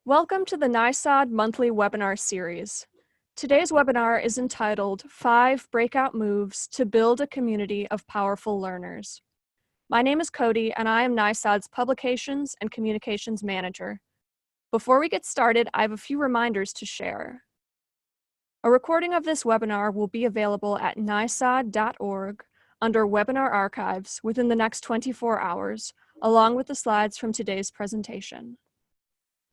Welcome to the NISOD monthly webinar series. Today's webinar is entitled 5 Breakout Moves to Build a Community of Powerful Learners. My name is Cody and I am NISOD's Publications and Communications Manager. Before we get started, I have a few reminders to share. A recording of this webinar will be available at nisod.org under Webinar Archives within the next 24 hours, along with the slides from today's presentation.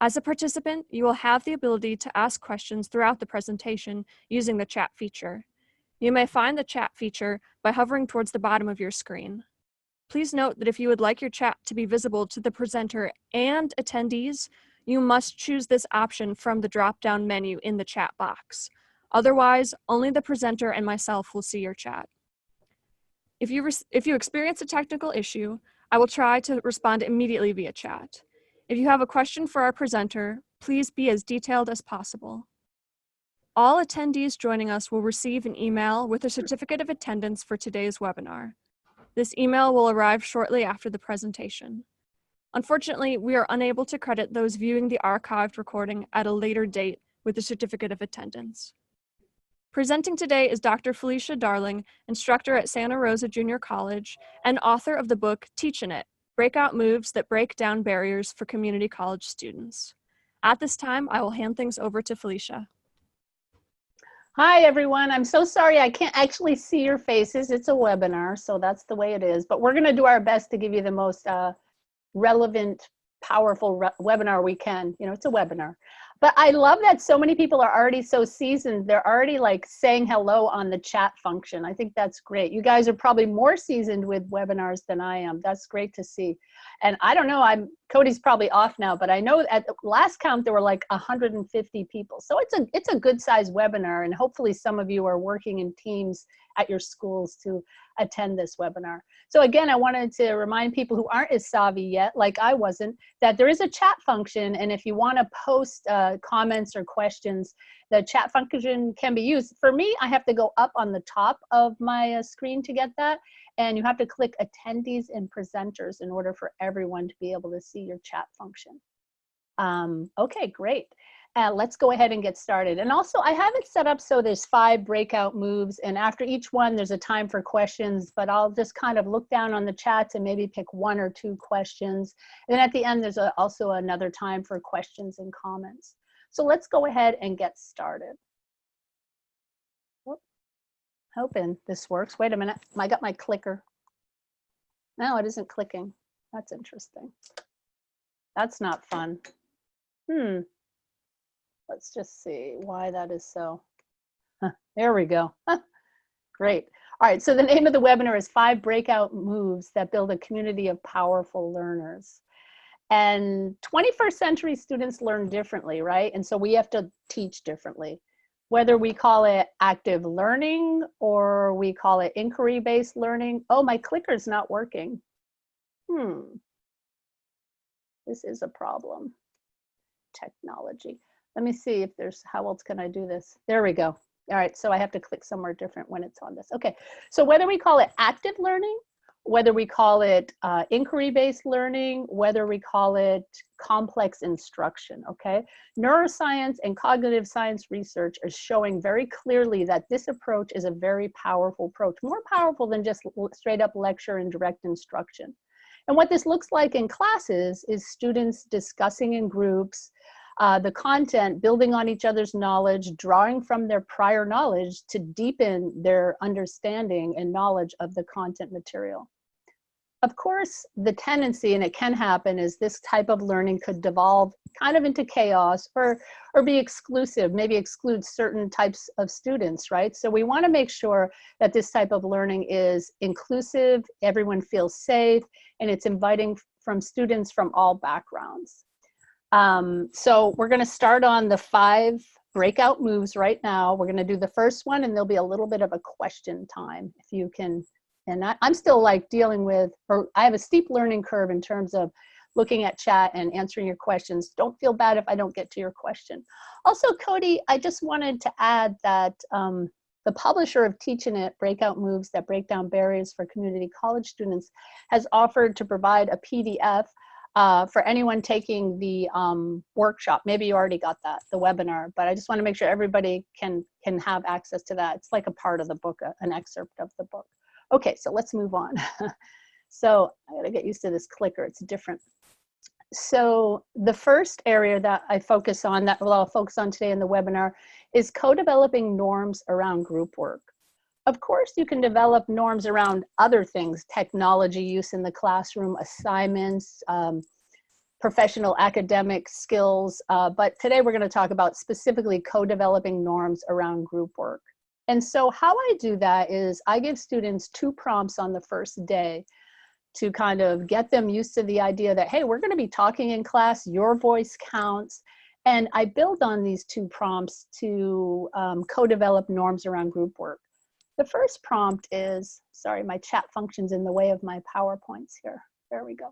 As a participant, you will have the ability to ask questions throughout the presentation using the chat feature. You may find the chat feature by hovering towards the bottom of your screen. Please note that if you would like your chat to be visible to the presenter and attendees, you must choose this option from the drop-down menu in the chat box. Otherwise, only the presenter and myself will see your chat. If you experience a technical issue, I will try to respond immediately via chat. If you have a question for our presenter, please be as detailed as possible. All attendees joining us will receive an email with a certificate of attendance for today's webinar. This email will arrive shortly after the presentation. Unfortunately, we are unable to credit those viewing the archived recording at a later date with the certificate of attendance. Presenting today is Dr. Felicia Darling, instructor at Santa Rosa Junior College and author of the book Teachin' It: Breakout Moves that Break Down Barriers for Community College Students. At this time, I will hand things over to Felicia. Hi, everyone. I'm so sorry I can't actually see your faces. It's a webinar, so that's the way it is. But we're going to do our best to give you the most relevant, powerful webinar we can. You know, it's a webinar. But I love that so many people are already so seasoned. They're already like saying hello on the chat function. I think that's great. You guys are probably more seasoned with webinars than I am. That's great to see. And I don't know, Cody's probably off now, but I know at the last count there were like 150 people. So it's a good sized webinar, and hopefully some of you are working in teams at your schools to attend this webinar. So again, I wanted to remind people who aren't as savvy yet, like I wasn't, that there is a chat function, and if you want to post comments or questions, the chat function can be used. For me, I have to go up on the top of my screen to get that, and you have to click attendees and presenters in order for everyone to be able to see your chat function. Okay, great. Let's go ahead and get started. And also, I have it set up so there's 5 breakout moves, and after each one, there's a time for questions, but I'll just kind of look down on the chats and maybe pick 1 or 2 questions. And then at the end, there's also another time for questions and comments. So let's go ahead and get started. Whoop. Hoping this works. Wait a minute, I got my clicker. No, it isn't clicking. That's interesting. That's not fun. Let's just see why that is so. There we go. Great. All right, so the name of the webinar is 5 Breakout Moves that Build a Community of Powerful Learners. And 21st century students learn differently, right? And so we have to teach differently. Whether we call it active learning or we call it inquiry-based learning. Oh, my clicker's not working. This is a problem. Technology. Let me see if there's, how else can I do this? There we go. All right, so I have to click somewhere different when it's on this. Okay, so whether we call it active learning, whether we call it inquiry-based learning, whether we call it complex instruction, okay? Neuroscience and cognitive science research is showing very clearly that this approach is a very powerful approach, more powerful than just straight up lecture and direct instruction. And what this looks like in classes is students discussing in groups, the content, building on each other's knowledge, drawing from their prior knowledge to deepen their understanding and knowledge of the content material. Of course, the tendency, and it can happen, is this type of learning could devolve kind of into chaos or be exclusive, maybe exclude certain types of students, right? So we want to make sure that this type of learning is inclusive, everyone feels safe, and it's inviting from students from all backgrounds. So we're going to start on the 5 breakout moves right now. We're going to do the first one, and there'll be a little bit of a question time if you can. And I'm still like dealing with, or I have a steep learning curve in terms of looking at chat and answering your questions. Don't feel bad if I don't get to your question. Also, Cody, I just wanted to add that the publisher of Teachin' It: Breakout Moves that Break Down Barriers for Community College Students has offered to provide a PDF for anyone taking the workshop. Maybe you already got that, the webinar, but I just want to make sure everybody can have access to that. It's like a part of the book, an excerpt of the book. Okay, so let's move on. So I gotta get used to this clicker, it's different. So the first area that I focus on, that I'll focus on today in the webinar, is co-developing norms around group work. Of course, you can develop norms around other things, technology use in the classroom, assignments, professional academic skills, but today we're going to talk about specifically co-developing norms around group work. And so how I do that is I give students 2 prompts on the first day to kind of get them used to the idea that, hey, we're going to be talking in class, your voice counts. And I build on these 2 prompts to co-develop norms around group work. The first prompt is, sorry, my chat function's in the way of my PowerPoints here. There we go.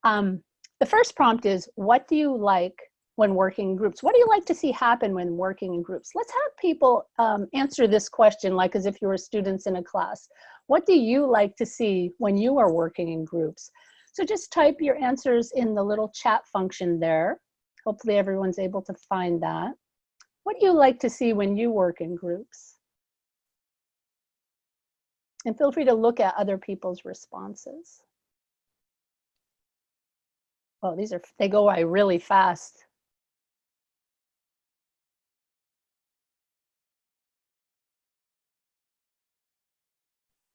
The first prompt is, what do you like when working in groups? What do you like to see happen when working in groups? Let's have people answer this question like as if you were students in a class. What do you like to see when you are working in groups? So just type your answers in the little chat function there. Hopefully everyone's able to find that. What do you like to see when you work in groups? And feel free to look at other people's responses. Oh, they go by really fast.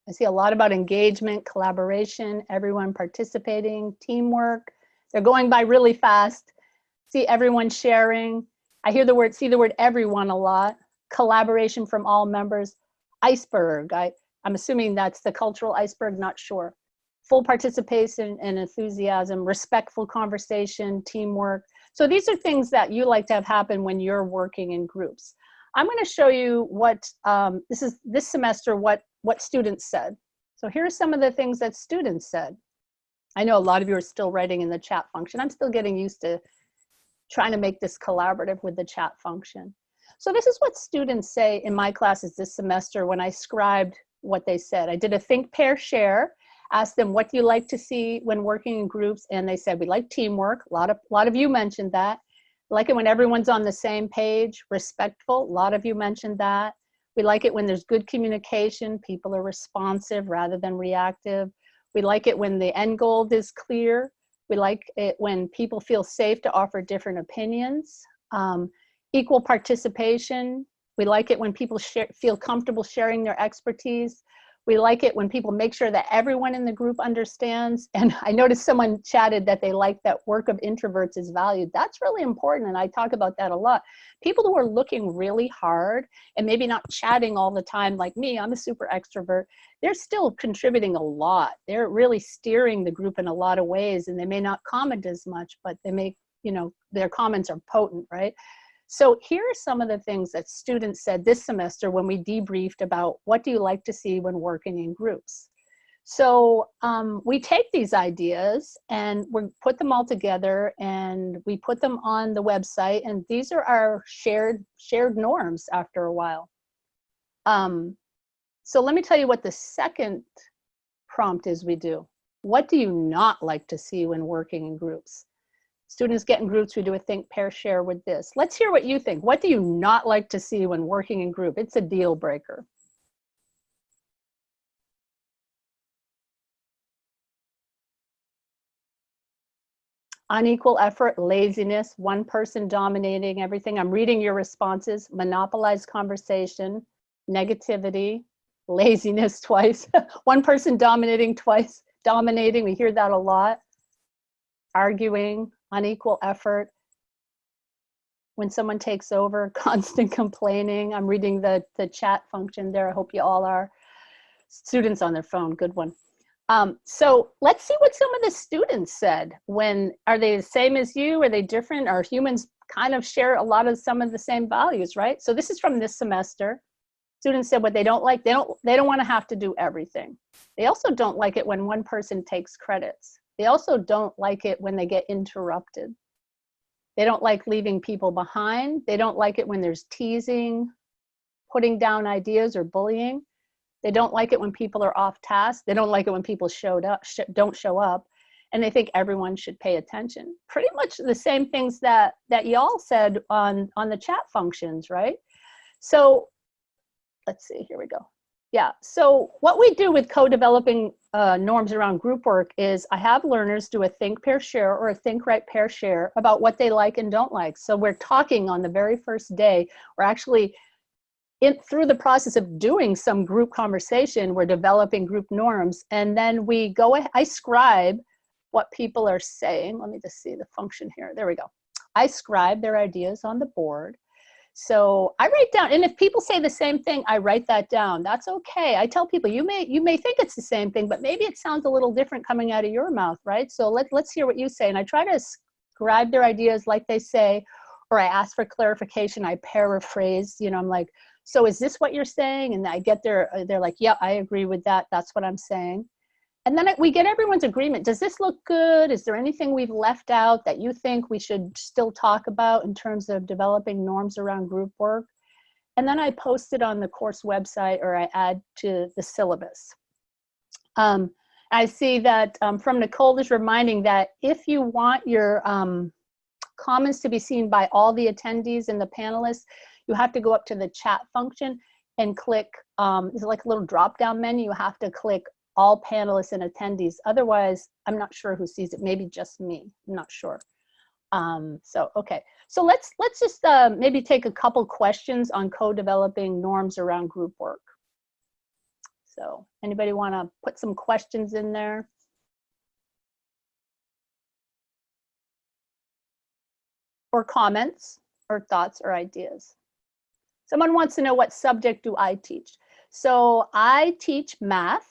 I see a lot about engagement, collaboration, everyone participating, teamwork. They're going by really fast. See everyone sharing. I hear the word, see the word everyone a lot. Collaboration from all members. Iceberg. I'm assuming that's the cultural iceberg, not sure. Full participation and enthusiasm, respectful conversation, teamwork. So these are things that you like to have happen when you're working in groups. I'm going to show you what, this semester, what students said. So here are some of the things that students said. I know a lot of you are still writing in the chat function. I'm still getting used to trying to make this collaborative with the chat function. So this is what students say in my classes this semester when I scribed what they said. I did a think, pair, share, asked them, what do you like to see when working in groups? And they said, we like teamwork. A lot of you mentioned that. Like it when everyone's on the same page, respectful. A lot of you mentioned that. We like it when there's good communication. People are responsive rather than reactive. We like it when the end goal is clear. We like it when people feel safe to offer different opinions. Equal participation. We like it when people feel comfortable sharing their expertise. We like it when people make sure that everyone in the group understands. And I noticed someone chatted that they like that work of introverts is valued. That's really important, and I talk about that a lot. People who are looking really hard and maybe not chatting all the time like me, I'm a super extrovert, they're still contributing a lot. They're really steering the group in a lot of ways, and they may not comment as much, but they make, you know, their comments are potent, right? So here are some of the things that students said this semester when we debriefed about what do you like to see when working in groups. So we take these ideas and we put them all together and we put them on the website, and these are our shared norms after a while. So let me tell you what the second prompt is we do. What do you not like to see when working in groups? Students get in groups, we do a think, pair, share with this. Let's hear what you think. What do you not like to see when working in group? It's a deal breaker. Unequal effort, laziness, one person dominating everything. I'm reading your responses. Monopolized conversation, negativity, laziness twice. One person dominating twice, dominating, we hear that a lot. Arguing, unequal effort. When someone takes over, constant complaining. I'm reading the chat function there. I hope you all are. Students on their phone, good one. So let's see what some of the students said. Are they the same as you? Are they different? Are humans kind of share a lot of some of the same values, right? So this is from this semester. Students said what they don't like. They don't want to have to do everything. They also don't like it when one person takes credits. They also don't like it when they get interrupted. They don't like leaving people behind. They don't like it when there's teasing, putting down ideas, or bullying. They don't like it when people are off task. They don't like it when people don't show up. and they think everyone should pay attention. Pretty much the same things that y'all said on the chat functions, right? So let's see, here we go. Yeah, so what we do with co-developing norms around group work is I have learners do a think, pair, share, or a think, write, pair, share about what they like and don't like. So we're talking on the very first day. We're actually through the process of doing some group conversation, we're developing group norms, and then we go, I scribe what people are saying. Let me just see the function here. There we go. I scribe their ideas on the board. So I write down, and if people say the same thing, I write that down. That's okay. I tell people, you may think it's the same thing, but maybe it sounds a little different coming out of your mouth, right? So let's hear what you say. And I try to scribe their ideas like they say, or I ask for clarification. I paraphrase, you know, I'm like, so is this what you're saying? And I get they're like, yeah, I agree with that. That's what I'm saying. And then we get everyone's agreement. Does this look good? Is there anything we've left out that you think we should still talk about in terms of developing norms around group work? And then I post it on the course website, or I add to the syllabus. I see that from Nicole is reminding that if you want your comments to be seen by all the attendees and the panelists, you have to go up to the chat function and click, it's like a little drop-down menu. You have to click all panelists and attendees. Otherwise, I'm not sure who sees it. Maybe just me. I'm not sure. So, okay. So let's just maybe take a couple questions on co-developing norms around group work. So anybody want to put some questions in there? Or comments or thoughts or ideas? Someone wants to know, what subject do I teach? So I teach math.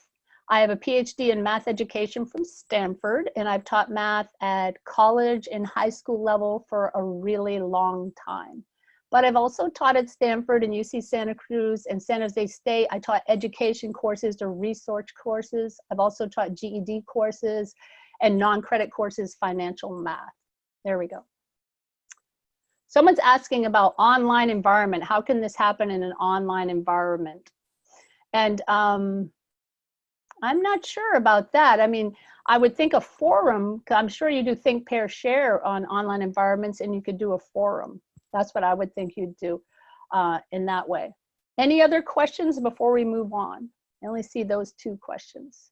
I have a PhD in math education from Stanford, and I've taught math at college and high school level for a really long time. But I've also taught at Stanford and UC Santa Cruz and San Jose State. I taught education courses or research courses. I've also taught GED courses and non-credit courses, financial math. There we go. Someone's asking about online environment. How can this happen in an online environment? And I'm not sure about that. I mean, I would think a forum, I'm sure you do think, pair, share on online environments, and you could do a forum. That's what I would think you'd do in that way. Any other questions before we move on? I only see those two questions.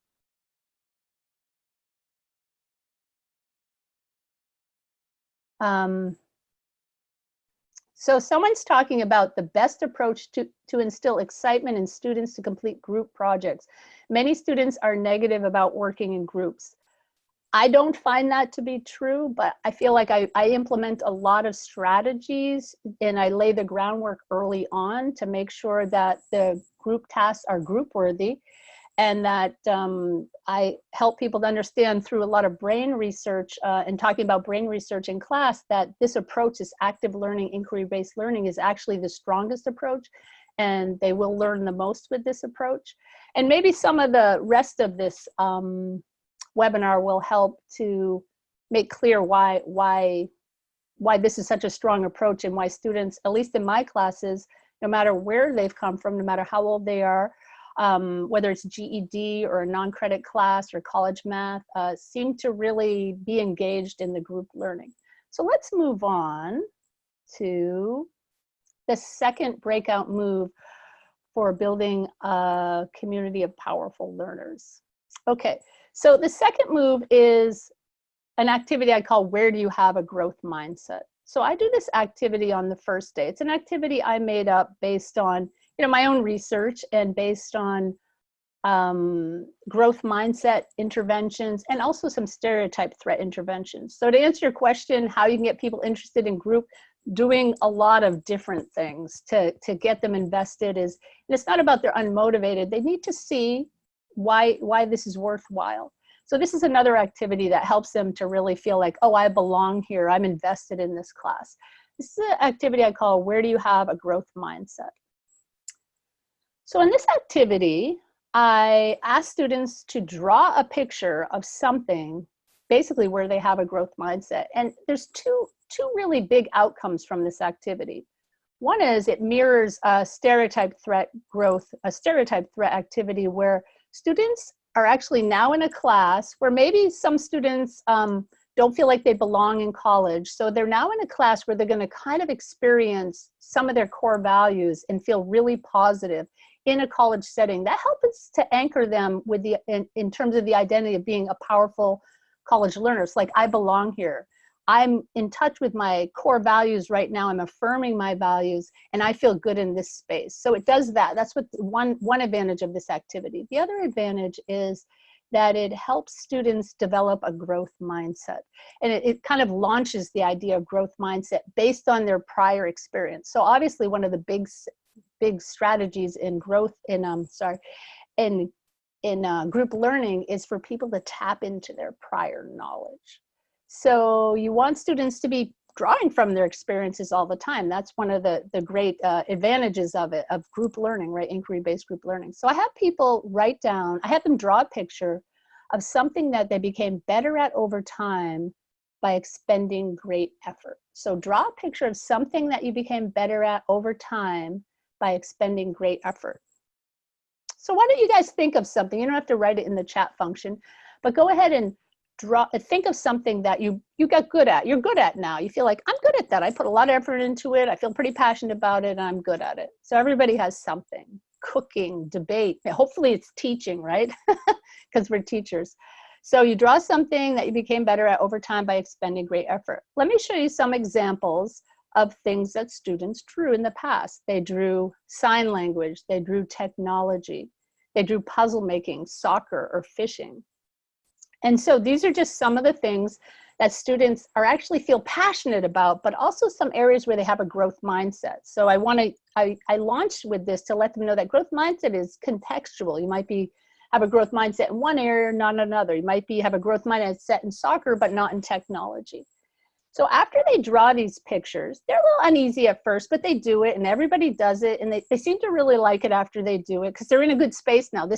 So someone's talking about the best approach to instill excitement in students to complete group projects. Many students are negative about working in groups. I don't find that to be true, but I feel like I implement a lot of strategies, and I lay the groundwork early on to make sure that the group tasks are group worthy, and that I help people to understand through a lot of brain research and talking about brain research in class, that this approach, this active learning, inquiry-based learning, is actually the strongest approach, and they will learn the most with this approach. And maybe some of the rest of this webinar will help to make clear why this is such a strong approach, and why students, at least in my classes, no matter where they've come from, no matter how old they are, whether it's GED or a non-credit class or college math, seem to really be engaged in the group learning. So let's move on to the second breakout move for building a community of powerful learners. Okay, so the second move is an activity I call, where do you have a growth mindset? So I do this activity on the first day. It's an activity I made up based on my own research, and based on growth mindset interventions, and also some stereotype threat interventions. So to answer your question, how you can get people interested in group, doing a lot of different things to get them invested and it's not about they're unmotivated. They need to see why this is worthwhile. So this is another activity that helps them to really feel like, oh, I belong here. I'm invested in this class. This is an activity I call, where do you have a growth mindset? So in this activity, I ask students to draw a picture of something, basically where they have a growth mindset. And there's two really big outcomes from this activity. One is it mirrors a stereotype threat activity where students are actually now in a class where maybe some students don't feel like they belong in college. So they're now in a class where they're going to kind of experience some of their core values and feel really positive in a college setting. That helps to anchor them with in terms of the identity of being a powerful college learner. It's like, I belong here. I'm in touch with my core values right now. I'm affirming my values, and I feel good in this space. So it does that. That's what one advantage of this activity. The other advantage is that it helps students develop a growth mindset. And it kind of launches the idea of growth mindset based on their prior experience. So obviously one of the big strategies in growth in group learning is for people to tap into their prior knowledge. So you want students to be drawing from their experiences all the time. That's one of the great advantages of it, of group learning, right? Inquiry-based group learning. So I have people write down, I have them draw a picture of something that they became better at over time by expending great effort. So draw a picture of something that you became better at over time by expending great effort. So why don't you guys think of something? You don't have to write it in the chat function, but go ahead and think of something that you got good at. You're good at now. You feel like, I'm good at that. I put a lot of effort into it. I feel pretty passionate about it, and I'm good at it. So everybody has something. Cooking, debate. Hopefully it's teaching, right? Because we're teachers. So you draw something that you became better at over time by expending great effort. Let me show you some examples of things that students drew in the past. They drew sign language. They drew technology. They drew puzzle making, soccer, or fishing. And so these are just some of the things that students are actually feel passionate about, but also some areas where they have a growth mindset. So I launched with this to let them know that growth mindset is contextual. You might have a growth mindset in one area, not another. You might have a growth mindset in soccer, but not in technology. So after they draw these pictures, they're a little uneasy at first, but they do it, and everybody does it, and they seem to really like it after they do it because they're in a good space now.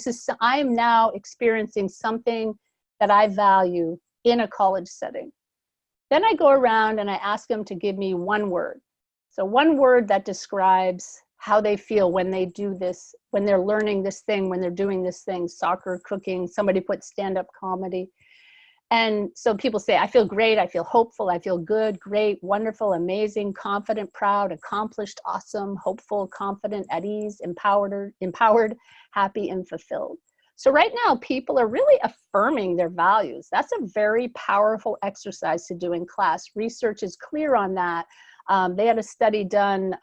I am now experiencing something that I value in a college setting. Then I go around and I ask them to give me one word. So one word that describes how they feel when they do this, when they're learning this thing, when they're doing this thing, soccer, cooking, somebody put stand-up comedy. And so people say, I feel great, I feel hopeful, I feel good, great, wonderful, amazing, confident, proud, accomplished, awesome, hopeful, confident, at ease, empowered, happy, and fulfilled. So right now, people are really affirming their values. That's a very powerful exercise to do in class. Research is clear on that. They had a study done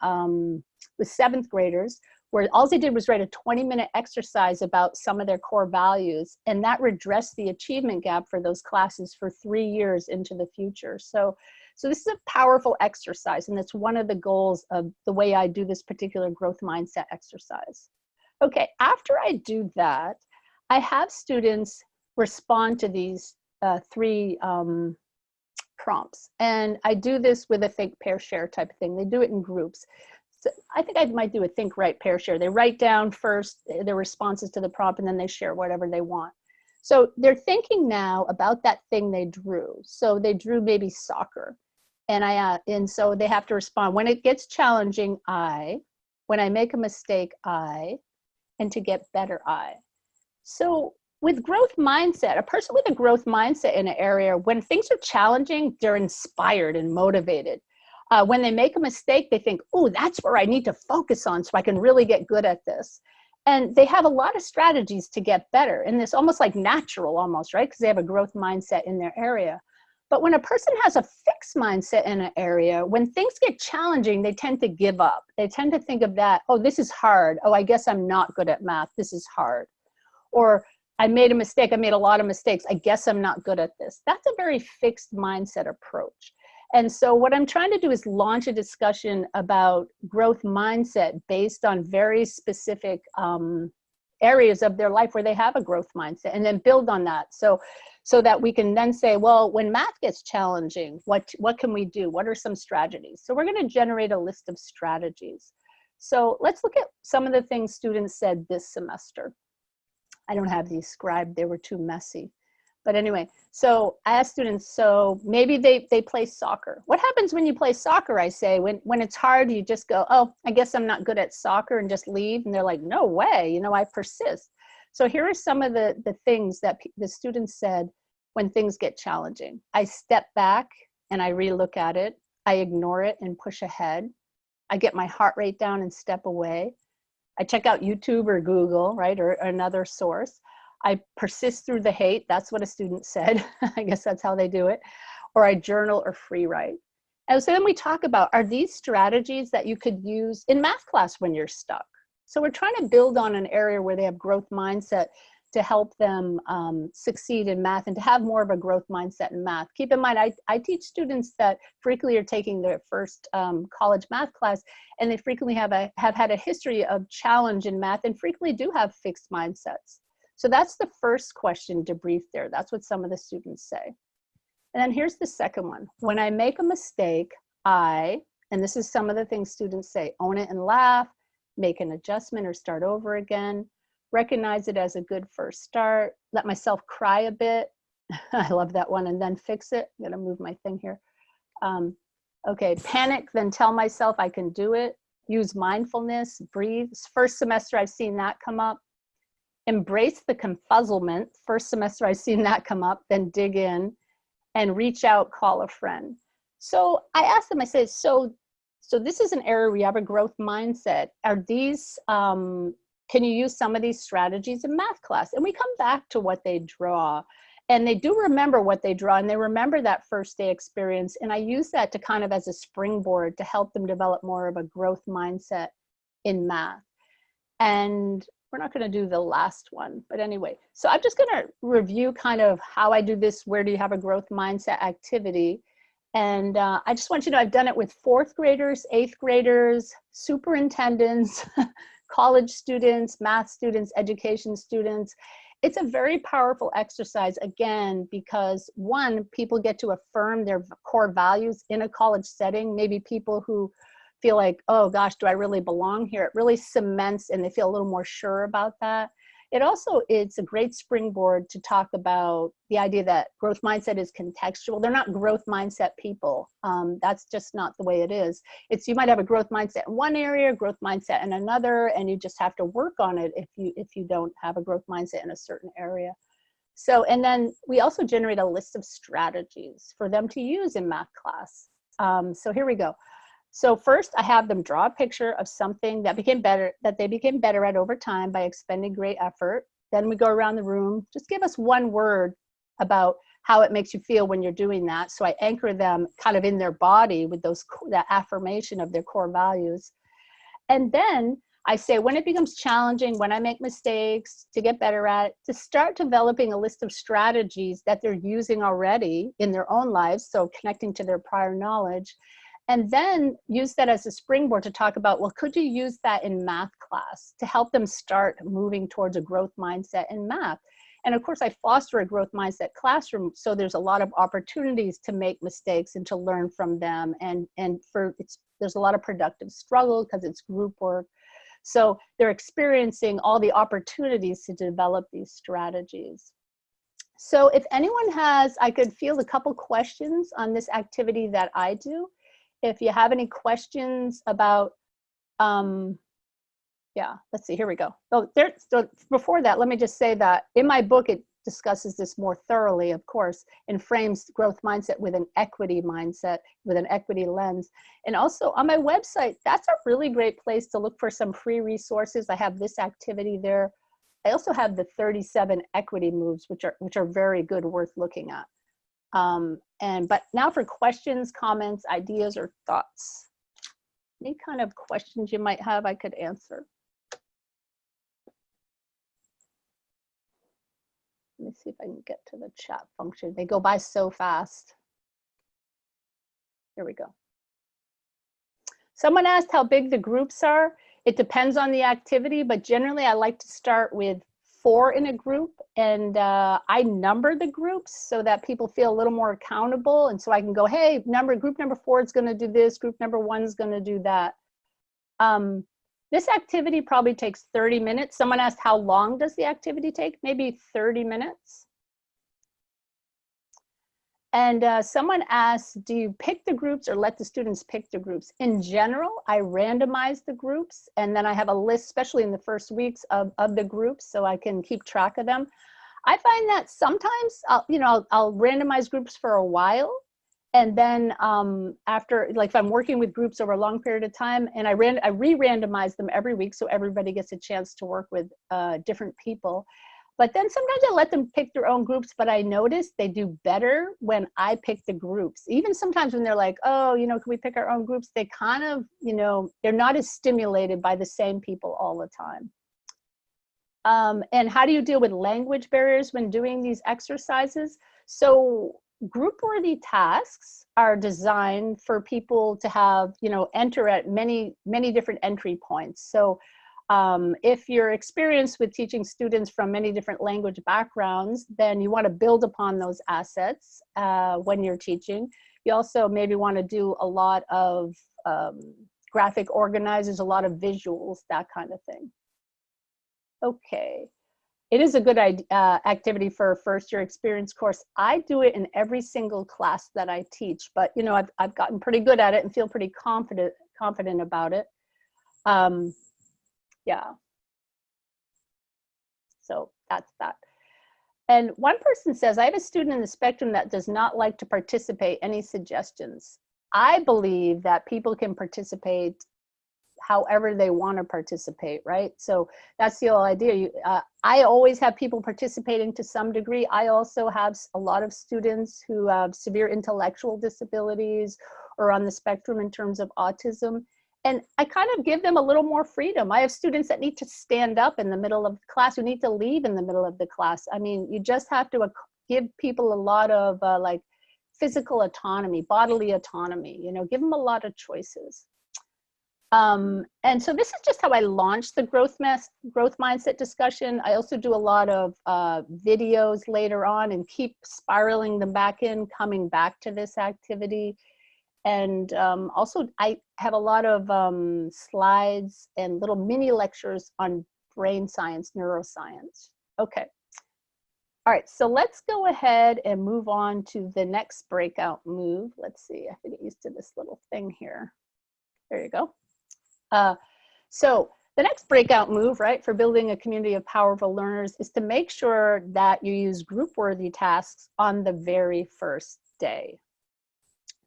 with 7th graders where all they did was write a 20-minute exercise about some of their core values, and that redressed the achievement gap for those classes for 3 years into the future. So this is a powerful exercise, and it's one of the goals of the way I do this particular growth mindset exercise. Okay, after I do that, I have students respond to these 3 prompts. And I do this with a think, pair, share type of thing. They do it in groups. So I think I might do a think, write, pair, share. They write down first their responses to the prompt, and then they share whatever they want. So they're thinking now about that thing they drew. So they drew maybe soccer. And so they have to respond. When it gets challenging, I. When I make a mistake, I. And to get better, I. So with growth mindset, a person with a growth mindset in an area, when things are challenging, they're inspired and motivated. When they make a mistake, they think, oh, that's where I need to focus on so I can really get good at this. And they have a lot of strategies to get better. And it's almost like natural almost, right? Because they have a growth mindset in their area. But when a person has a fixed mindset in an area, when things get challenging, they tend to give up. They tend to think of that, oh, this is hard. Oh, I guess I'm not good at math. This is hard. Or I made a mistake. I made a lot of mistakes. I guess I'm not good at this. That's a very fixed mindset approach. And so what I'm trying to do is launch a discussion about growth mindset based on very specific areas of their life where they have a growth mindset, and then build on that. So that we can then say, well, when math gets challenging, what can we do? What are some strategies? So we're going to generate a list of strategies. So let's look at some of the things students said this semester. I don't have these scribed, they were too messy. But anyway, so I asked students, so maybe they play soccer. What happens when you play soccer? I say, when it's hard, you just go, oh, I guess I'm not good at soccer, and just leave. And they're like, no way, I persist. So here are some of the things that the students said when things get challenging. I step back and I relook at it. I ignore it and push ahead. I get my heart rate down and step away. I check out YouTube or Google, right, or another source. I persist through the hate. That's what a student said. I guess that's how they do it. Or I journal or free write. And so then we talk about, are these strategies that you could use in math class when you're stuck? So we're trying to build on an area where they have growth mindset to help them succeed in math and to have more of a growth mindset in math. Keep in mind, I teach students that frequently are taking their first college math class, and they frequently have had a history of challenge in math and frequently do have fixed mindsets. So that's the first question to brief there. That's what some of the students say. And then here's the second one. When I make a mistake, and this is some of the things students say, own it and laugh, make an adjustment or start over again, recognize it as a good first start, let myself cry a bit. I love that one, and then fix it. I'm gonna move my thing here. Okay, panic, then tell myself I can do it. Use mindfulness, breathe. First semester, I've seen that come up. Embrace the confuzzlement. First semester, I've seen that come up, then dig in. And reach out, call a friend. So I asked them, I said, so this is an area where you have a growth mindset. Are these, can you use some of these strategies in math class? And we come back to what they draw. And they do remember what they draw, and they remember that first day experience. And I use that to kind of as a springboard to help them develop more of a growth mindset in math. And we're not going to do the last one, but anyway, so I'm just going to review kind of how I do this. Where do you have a growth mindset activity? And I just want you to know I've done it with 4th graders, 8th graders, superintendents, college students, math students, education students. It's a very powerful exercise, again, because one, people get to affirm their core values in a college setting. Maybe people who feel like, oh gosh, do I really belong here? It really cements, and they feel a little more sure about that. It also, it's a great springboard to talk about the idea that growth mindset is contextual. They're not growth mindset people. That's just not the way it is. It's, you might have a growth mindset in one area, growth mindset in another, and you just have to work on it if you don't have a growth mindset in a certain area. So, and then we also generate a list of strategies for them to use in math class. So here we go. So first, I have them draw a picture of something that they became better at over time by expending great effort. Then we go around the room. Just give us one word about how it makes you feel when you're doing that. So I anchor them kind of in their body with that affirmation of their core values. And then I say, when it becomes challenging, when I make mistakes, to get better at it, to start developing a list of strategies that they're using already in their own lives, so connecting to their prior knowledge. And then use that as a springboard to talk about, well, could you use that in math class to help them start moving towards a growth mindset in math? And of course, I foster a growth mindset classroom, so there's a lot of opportunities to make mistakes and to learn from them. And there's a lot of productive struggle because it's group work. So they're experiencing all the opportunities to develop these strategies. So if anyone has, I could field a couple questions on this activity that I do. If you have any questions about, yeah, let's see, here we go. So before that, let me just say that in my book, it discusses this more thoroughly, of course, and frames growth mindset with an equity mindset, with an equity lens. And also on my website, that's a really great place to look for some free resources. I have this activity there. I also have the 37 equity moves, which are very good, worth looking at. But now for questions, comments, ideas, or thoughts. Any kind of questions you might have, I could answer. Let me see if I can get to the chat function. They go by so fast. Here we go. Someone asked how big the groups are. It depends on the activity, but generally I like to start with 4 in a group, and I number the groups so that people feel a little more accountable, and so I can go, hey, group number 4 is going to do this, group number 1 is going to do that. This activity probably takes 30 minutes. Someone asked how long does the activity take? Maybe 30 minutes. And someone asked, do you pick the groups or let the students pick the groups? In general, I randomize the groups, and then I have a list, especially in the first weeks of the groups, so I can keep track of them. I find that sometimes I'll randomize groups for a while, and then after, like if I'm working with groups over a long period of time, and I re-randomize them every week so everybody gets a chance to work with different people. But then sometimes I let them pick their own groups, but I notice they do better when I pick the groups. Even sometimes when they're like, oh, can we pick our own groups? They kind of, they're not as stimulated by the same people all the time. And how do you deal with language barriers when doing these exercises? So group-worthy tasks are designed for people to have, enter at many different entry points. So if you're experienced with teaching students from many different language backgrounds, then you want to build upon those assets when you're teaching. You also maybe want to do a lot of graphic organizers, a lot of visuals, that kind of thing. Okay. It is a good activity for a first-year experience course. I do it in every single class that I teach, but I've gotten pretty good at it and feel pretty confident about it. Yeah. So that's that. And one person says, I have a student in the spectrum that does not like to participate. Any suggestions? I believe that people can participate however they want to participate, right? So that's the whole idea. I always have people participating to some degree. I also have a lot of students who have severe intellectual disabilities or on the spectrum in terms of autism. And I kind of give them a little more freedom. I have students that need to stand up in the middle of class, who need to leave in the middle of the class. I mean, you just have to give people a lot of like physical autonomy, bodily autonomy, give them a lot of choices. And so this is just how I launched the growth mindset discussion. I also do a lot of videos later on and keep spiraling them back in, coming back to this activity. And also I have a lot of slides and little mini lectures on brain science, neuroscience. Okay. All right, so let's go ahead and move on to the next breakout move. Let's see, I have to get used to this little thing here. There you go. So the next breakout move, right, for building a community of powerful learners is to make sure that you use group-worthy tasks on the very first day.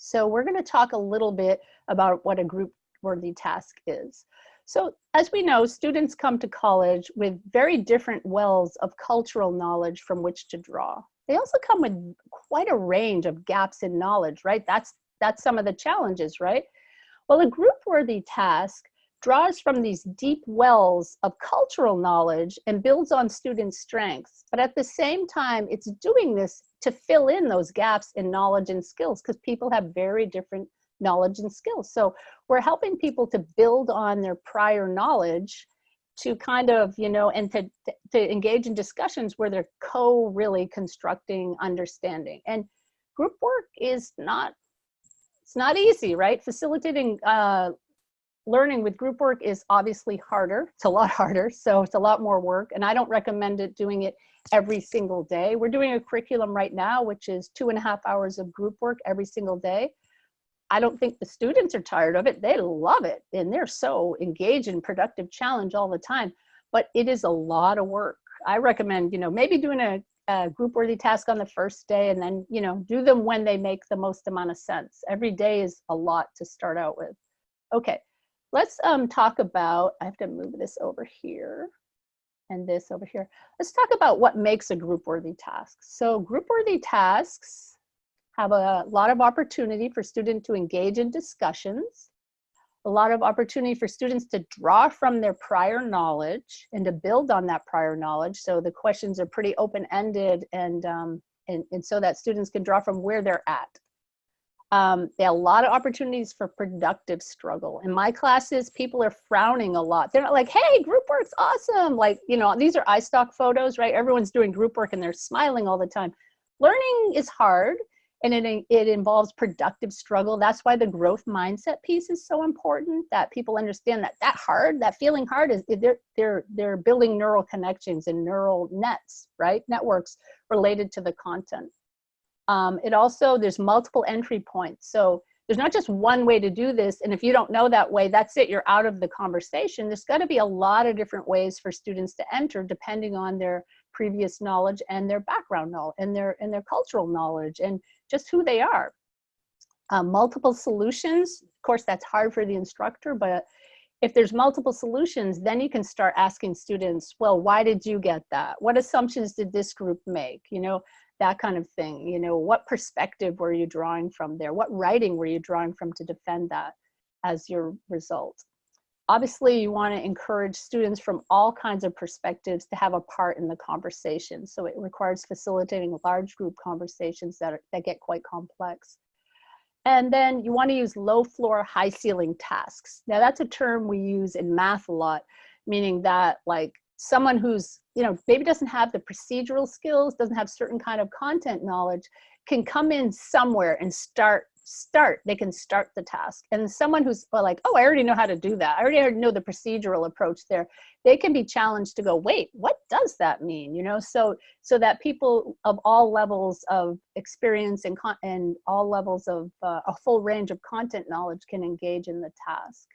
So we're going to talk a little bit about what a group-worthy task is. So as we know, students come to college with very different wells of cultural knowledge from which to draw. They also come with quite a range of gaps in knowledge, right? That's some of the challenges, right? Well, a group-worthy task draws from these deep wells of cultural knowledge and builds on students' strengths. But at the same time, it's doing this to fill in those gaps in knowledge and skills, because people have very different knowledge and skills. So we're helping people to build on their prior knowledge to kind of, and to engage in discussions where they're really constructing understanding. And group work is it's not easy, right? Facilitating learning with group work is obviously harder. It's a lot harder, so it's a lot more work, and I don't recommend doing it every single day. We're doing a curriculum right now, which is 2.5 hours of group work every single day. I don't think the students are tired of it. They love it, and they're so engaged in productive challenge all the time, but it is a lot of work. I recommend, maybe doing a group-worthy task on the first day, and then, do them when they make the most amount of sense. Every day is a lot to start out with. Okay. Let's talk about, I have to move this over here and this over here. Let's talk about what makes a group-worthy task. So group-worthy tasks have a lot of opportunity for students to engage in discussions, a lot of opportunity for students to draw from their prior knowledge and to build on that prior knowledge. So the questions are pretty open-ended and so that students can draw from where they're at. There are a lot of opportunities for productive struggle. In my classes, people are frowning a lot. They're not like, hey, group work's awesome. Like, these are iStock photos, right? Everyone's doing group work and they're smiling all the time. Learning is hard, and it involves productive struggle. That's why the growth mindset piece is so important, that people understand that feeling hard is they're building neural connections and neural nets, right? Networks related to the content. There's multiple entry points. So there's not just one way to do this. And if you don't know that way, that's it, you're out of the conversation. There's got to be a lot of different ways for students to enter depending on their previous knowledge and their background knowledge and their cultural knowledge and just who they are. Multiple solutions, of course, that's hard for the instructor, but if there's multiple solutions, then you can start asking students, well, why did you get that? What assumptions did this group make? You know, that kind of thing. You know, what perspective were you drawing from there? What writing were you drawing from to defend that as your result? Obviously, you want to encourage students from all kinds of perspectives to have a part in the conversation. So it requires facilitating large group conversations that get quite complex. And then you want to use low floor, high ceiling tasks. Now that's a term we use in math a lot, meaning that like someone who's, you know, maybe doesn't have the procedural skills, doesn't have certain kind of content knowledge, can come in somewhere and they can start the task. And someone who's like, oh, I already know how to do that. I already know the procedural approach there. They can be challenged to go, wait, what does that mean? You know, so that people of all levels of experience and all levels of a full range of content knowledge can engage in the task.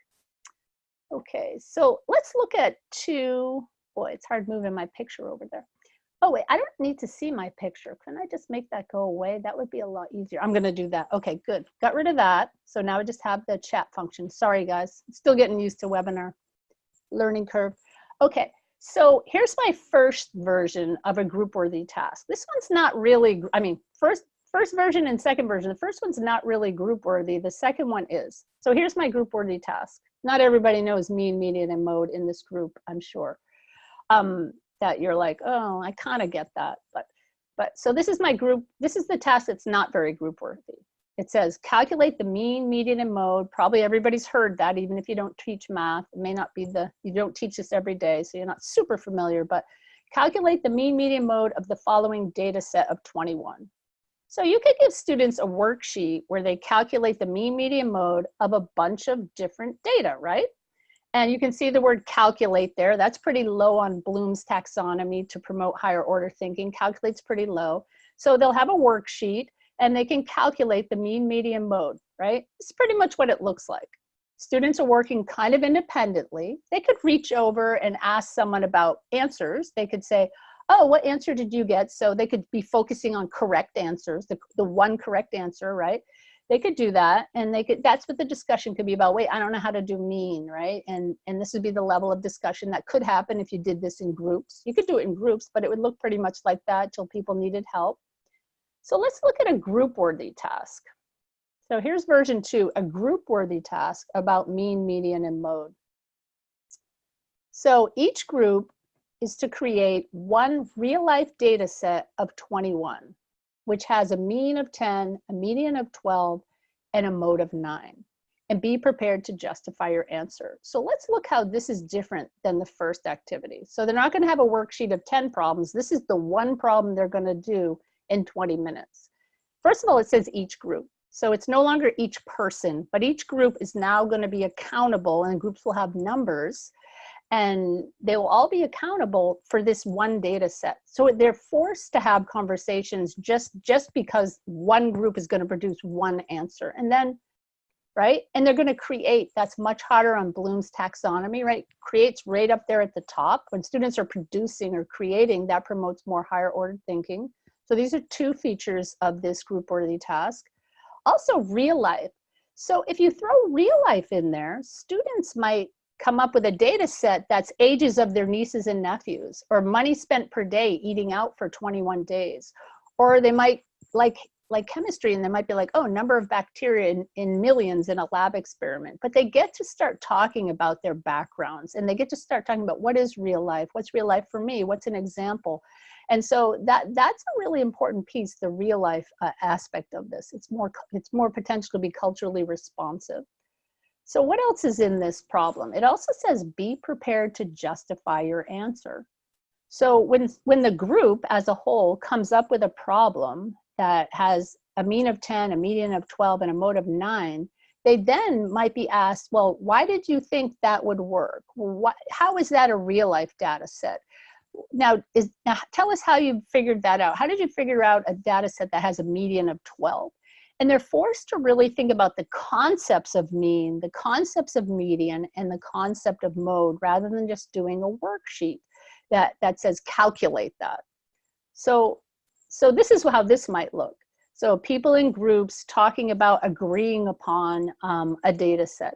Okay, so let's look at boy, it's hard moving my picture over there. Oh wait, I don't need to see my picture. Can I just make that go away? That would be a lot easier. I'm gonna do that. Okay, good. Got rid of that. So now I just have the chat function. Sorry guys, still getting used to webinar learning curve. Okay, so here's my first version of a group worthy task. This one's not really, I mean, first version and second version. The first one's not really group worthy. The second one is. So here's my group worthy task. Not everybody knows mean, median, and mode in this group, I'm sure. That you're like, oh, I kind of get that. But so this is my group. This is the task that's not very group worthy. It says calculate the mean, median, and mode. Probably everybody's heard that, even if you don't teach math. It may not be you don't teach this every day, so you're not super familiar, but calculate the mean, median, mode of the following data set of 21. So you could give students a worksheet where they calculate the mean, median, mode of a bunch of different data, right? And you can see the word calculate there. That's pretty low on Bloom's taxonomy to promote higher order thinking. Calculate's pretty low. So they'll have a worksheet and they can calculate the mean, median, mode, right? It's pretty much what it looks like. Students are working kind of independently. They could reach over and ask someone about answers. They could say, oh, what answer did you get? So they could be focusing on correct answers, the one correct answer, right? They could do that, and that's what the discussion could be about. Wait, I don't know how to do mean, right? And this would be the level of discussion that could happen if you did this in groups. You could do it in groups, but it would look pretty much like that till people needed help. So let's look at a group-worthy task. So here's version 2, a group-worthy task about mean, median, and mode. So each group is to create one real-life data set of 21. Which has a mean of 10, a median of 12, and a mode of 9. And be prepared to justify your answer. So let's look how this is different than the first activity. So they're not going to have a worksheet of 10 problems. This is the one problem they're going to do in 20 minutes. First of all, it says each group. So it's no longer each person, but each group is now going to be accountable, and groups will have numbers. And they will all be accountable for this one data set. So they're forced to have conversations just because one group is going to produce one answer. And then, right? And they're going to create, that's much harder on Bloom's taxonomy, right? Creates right up there at the top. When students are producing or creating, that promotes more higher order thinking. So these are two features of this group worthy task. Also real life. So if you throw real life in there, students might come up with a data set that's ages of their nieces and nephews, or money spent per day eating out for 21 days. Or they might, like chemistry, and they might be like, oh, number of bacteria in millions in a lab experiment. But they get to start talking about their backgrounds, and they get to start talking about what is real life, what's real life for me, what's an example. And so that's a really important piece, the real life aspect of this. It's more potential to be culturally responsive. So what else is in this problem? It also says be prepared to justify your answer. So when the group as a whole comes up with a problem that has a mean of 10, a median of 12, and a mode of 9, they then might be asked, well, why did you think that would work? How is that a real life data set? Now, tell us how you figured that out. How did you figure out a data set that has a median of 12? And they're forced to really think about the concepts of mean, the concepts of median, and the concept of mode, rather than just doing a worksheet that says calculate that. So this is how this might look. So people in groups talking about agreeing upon a data set.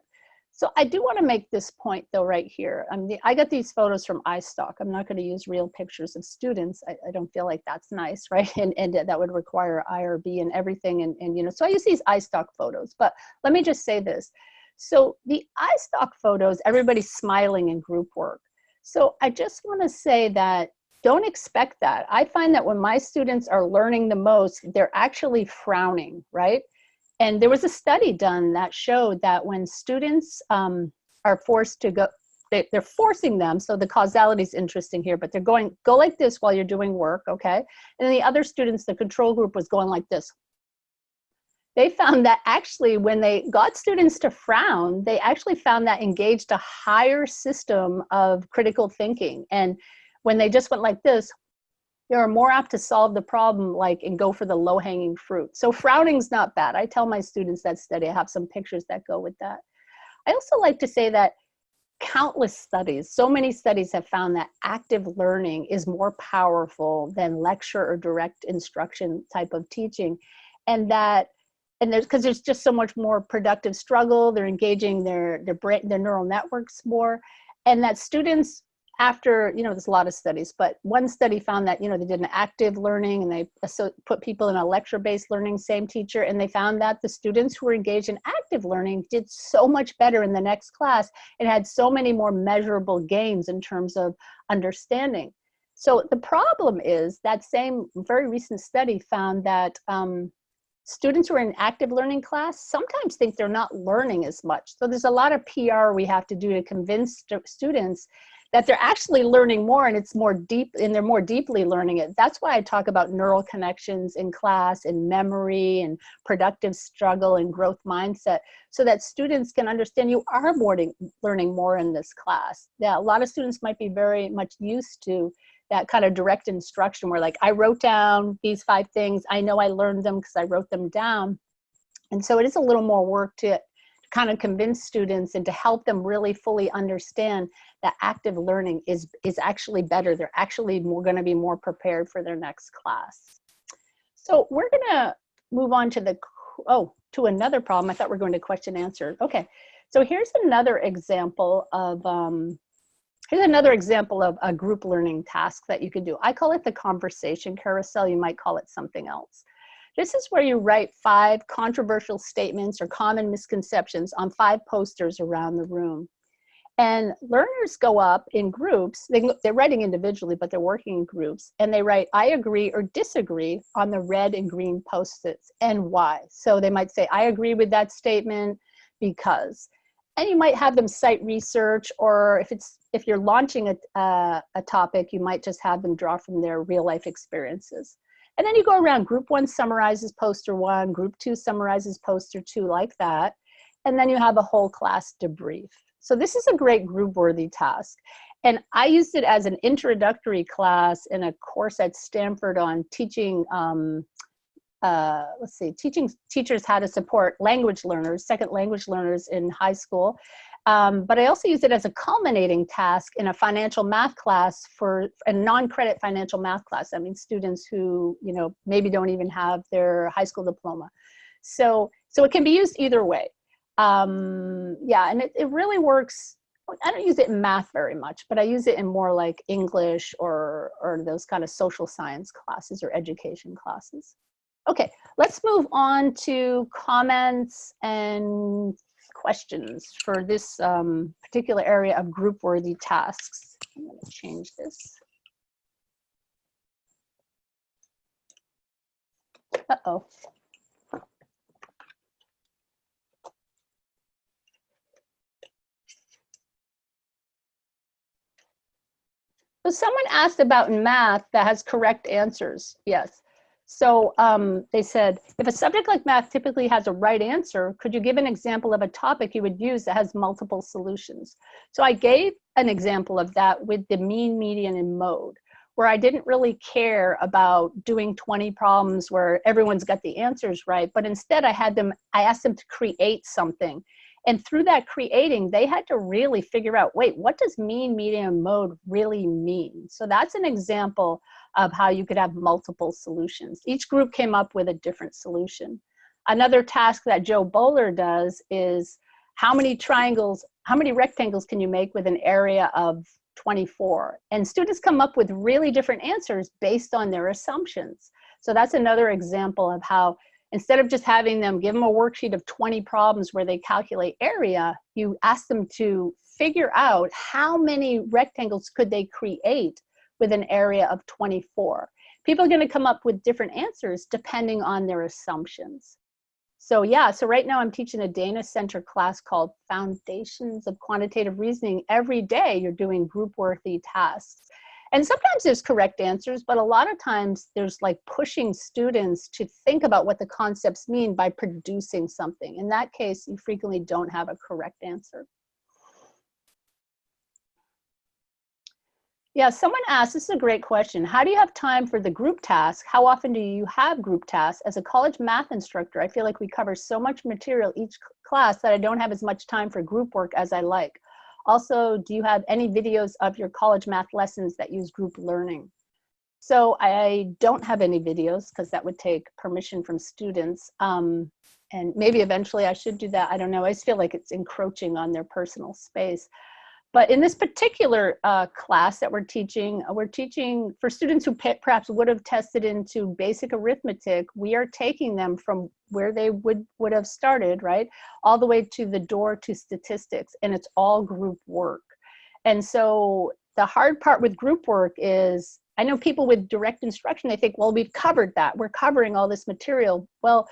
So I do want to make this point though right here. I got these photos from iStock. I'm not going to use real pictures of students. I don't feel like that's nice, right? And that would require IRB and everything. And you know, so I use these iStock photos. But let me just say this. So the iStock photos, everybody's smiling in group work. So I just want to say that don't expect that. I find that when my students are learning the most, they're actually frowning, right? And there was a study done that showed that when students are forced to go, they're forcing them, so the causality is interesting here, but they're going, go like this while you're doing work, okay? And then the other students, the control group was going like this. They found that actually when they got students to frown, they actually found that engaged a higher system of critical thinking. And when they just went like this, they are more apt to solve the problem and go for the low-hanging fruit. So frowning's not bad. I tell my students that study. I have some pictures that go with that. I also like to say that countless studies, so many studies have found that active learning is more powerful than lecture or direct instruction type of teaching. And because there's just so much more productive struggle, they're engaging their neural networks more, and that students, after, you know, there's a lot of studies, but one study found that, you know, they did an active learning and they put people in a lecture-based learning, same teacher, and they found that the students who were engaged in active learning did so much better in the next class and had so many more measurable gains in terms of understanding. So the problem is that same very recent study found that students who are in active learning class sometimes think they're not learning as much. So there's a lot of PR we have to do to convince students that they're actually learning more, and it's more deep, and they're more deeply learning it. That's why I talk about neural connections in class and memory and productive struggle and growth mindset, so that students can understand you are learning more in this class. Yeah, a lot of students might be very much used to that kind of direct instruction where like, I wrote down these 5 things. I know I learned them because I wrote them down. And so it is a little more work to kind of convince students and to help them really fully understand that active learning is actually better. They're actually going to be more prepared for their next class. So we're going to move on to to another problem. I thought we were going to question answer. Okay, so here's another example of a group learning task that you can do. I call it the conversation carousel. You might call it something else. This is where you write 5 controversial statements or common misconceptions on 5 posters around the room. And learners go up in groups. They're writing individually, but they're working in groups. And they write, I agree or disagree on the red and green Post-its, and why. So they might say, I agree with that statement because. And you might have them cite research, or if you're launching a topic, you might just have them draw from their real life experiences. And then you go around, group 1 summarizes poster 1, group 2 summarizes poster 2, like that. And then you have a whole class debrief. So this is a great group worthy task. And I used it as an introductory class in a course at Stanford on teaching, teaching teachers how to support language learners, second language learners in high school. But I also use it as a culminating task in a financial math class for a non-credit financial math class. I mean, students who, you know, maybe don't even have their high school diploma. So it can be used either way. Yeah, and it really works. I don't use it in math very much, but I use it in more like English or those kind of social science classes or education classes. Okay, let's move on to comments and questions for this particular area of group-worthy tasks. I'm going to change this. Uh-oh. So someone asked about math that has correct answers. Yes. So they said, if a subject like math typically has a right answer, could you give an example of a topic you would use that has multiple solutions? So I gave an example of that with the mean, median, and mode, where I didn't really care about doing 20 problems where everyone's got the answers right, but instead I asked them to create something. And through that creating, they had to really figure out, wait, what does mean, median, and mode really mean? So that's an example of how you could have multiple solutions. Each group came up with a different solution. Another task that Joe Bowler does is how many rectangles can you make with an area of 24? And students come up with really different answers based on their assumptions. So that's another example of how, instead of just having them, give them a worksheet of 20 problems where they calculate area, you ask them to figure out how many rectangles could they create with an area of 24. People are going to come up with different answers depending on their assumptions. So yeah, so right now I'm teaching a Dana Center class called Foundations of Quantitative Reasoning. Every day you're doing group-worthy tasks. And sometimes there's correct answers, but a lot of times there's like pushing students to think about what the concepts mean by producing something. In that case, you frequently don't have a correct answer. Yeah, someone asked, this is a great question. How do you have time for the group task? How often do you have group tasks? As a college math instructor, I feel like we cover so much material each class that I don't have as much time for group work as I like. Also, do you have any videos of your college math lessons that use group learning? So I don't have any videos because that would take permission from students. And maybe eventually I should do that. I don't know. I just feel like it's encroaching on their personal space. But in this particular class that we're teaching for students who perhaps would have tested into basic arithmetic. We are taking them from where they would have started, right, all the way to the door to statistics, and it's all group work. And so the hard part with group work is, I know people with direct instruction, they think, well, we've covered that. We're covering all this material. Well,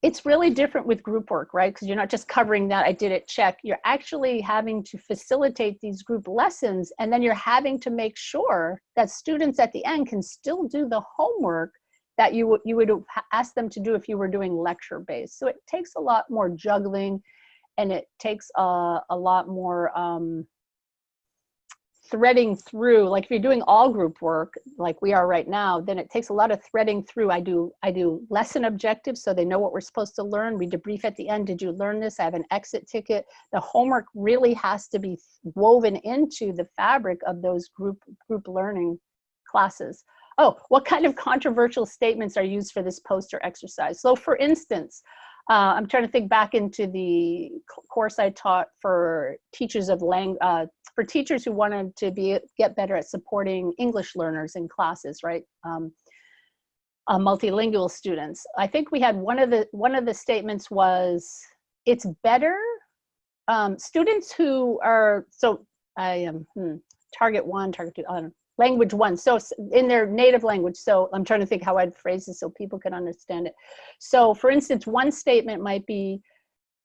it's really different with group work, right? Because you're not just covering that, I did it, check. You're actually having to facilitate these group lessons, and then you're having to make sure that students at the end can still do the homework that you would ask them to do if you were doing lecture-based. So it takes a lot more juggling, and it takes a lot more threading through. Like if you're doing all group work like we are right now, then it takes a lot of threading through. I do lesson objectives so they know what we're supposed to learn. We debrief at the end, did you learn this? I have an exit ticket. The homework really has to be woven into the fabric of those group learning classes. Oh, what kind of controversial statements are used for this poster exercise? So for instance, I'm trying to think back into the course I taught for teachers of for teachers who wanted to get better at supporting English learners in classes, right? Multilingual students. I think we had one of the statements was, it's better students who are, so I am target 1, target 2, I don't know. Language 1, so in their native language. So I'm trying to think how I'd phrase this so people can understand it. So for instance, one statement might be,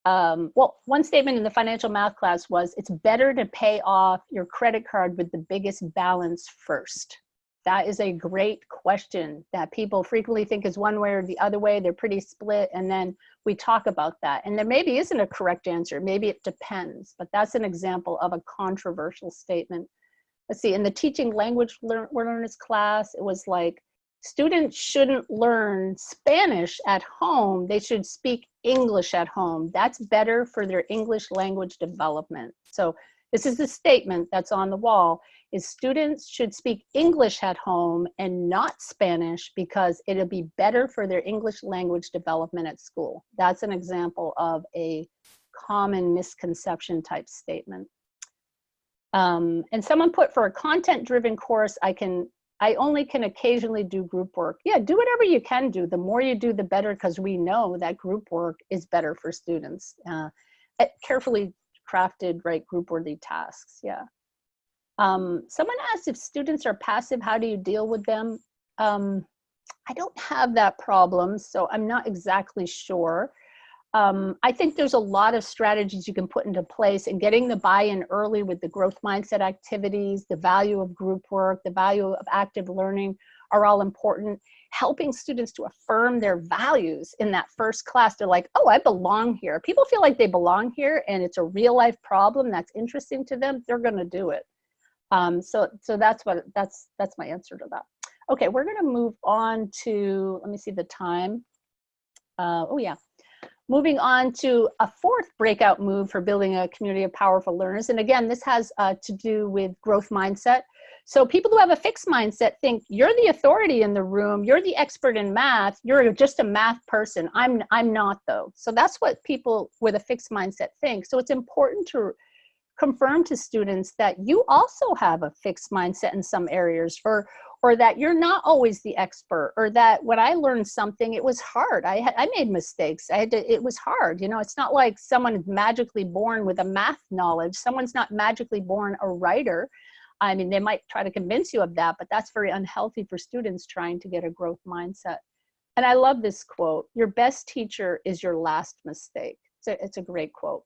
well, one statement in the financial math class was, it's better to pay off your credit card with the biggest balance first. That is a great question that people frequently think is one way or the other way. They're pretty split, and then we talk about that. And there maybe isn't a correct answer, maybe it depends, but that's an example of a controversial statement. Let's see, in the teaching language learners class, it was like, students shouldn't learn Spanish at home. They should speak English at home. That's better for their English language development. So this is the statement that's on the wall, is students should speak English at home and not Spanish because it'll be better for their English language development at school. That's an example of a common misconception type statement. And someone put, for a content-driven course, I only can occasionally do group work. Yeah, do whatever you can do. The more you do, the better, because we know that group work is better for students. Carefully crafted, right, group-worthy tasks, yeah. Someone asked, if students are passive, how do you deal with them? I don't have that problem, so I'm not exactly sure. I think there's a lot of strategies you can put into place, and getting the buy-in early with the growth mindset activities, the value of group work, the value of active learning are all important. helping students to affirm their values in that first class. They're like, oh, I belong here. People feel like they belong here and it's a real life problem that's interesting to them, they're gonna do it. So that's my answer to that. Okay, we're gonna move on to, let me see the time. Oh yeah. Moving on to a fourth breakout move for building a community of powerful learners. And again, this has to do with growth mindset. So people who have a fixed mindset think you're the authority in the room, you're the expert in math, you're just a math person. I'm not though. So that's what people with a fixed mindset think. So it's important to confirm to students that you also have a fixed mindset in some areas, or that you're not always the expert, or that when I learned something, it was hard. I made mistakes. It was hard. You know, it's not like someone is magically born with a math knowledge. Someone's not magically born a writer. I mean, they might try to convince you of that, but that's very unhealthy for students trying to get a growth mindset. And I love this quote, your best teacher is your last mistake. It's a great quote.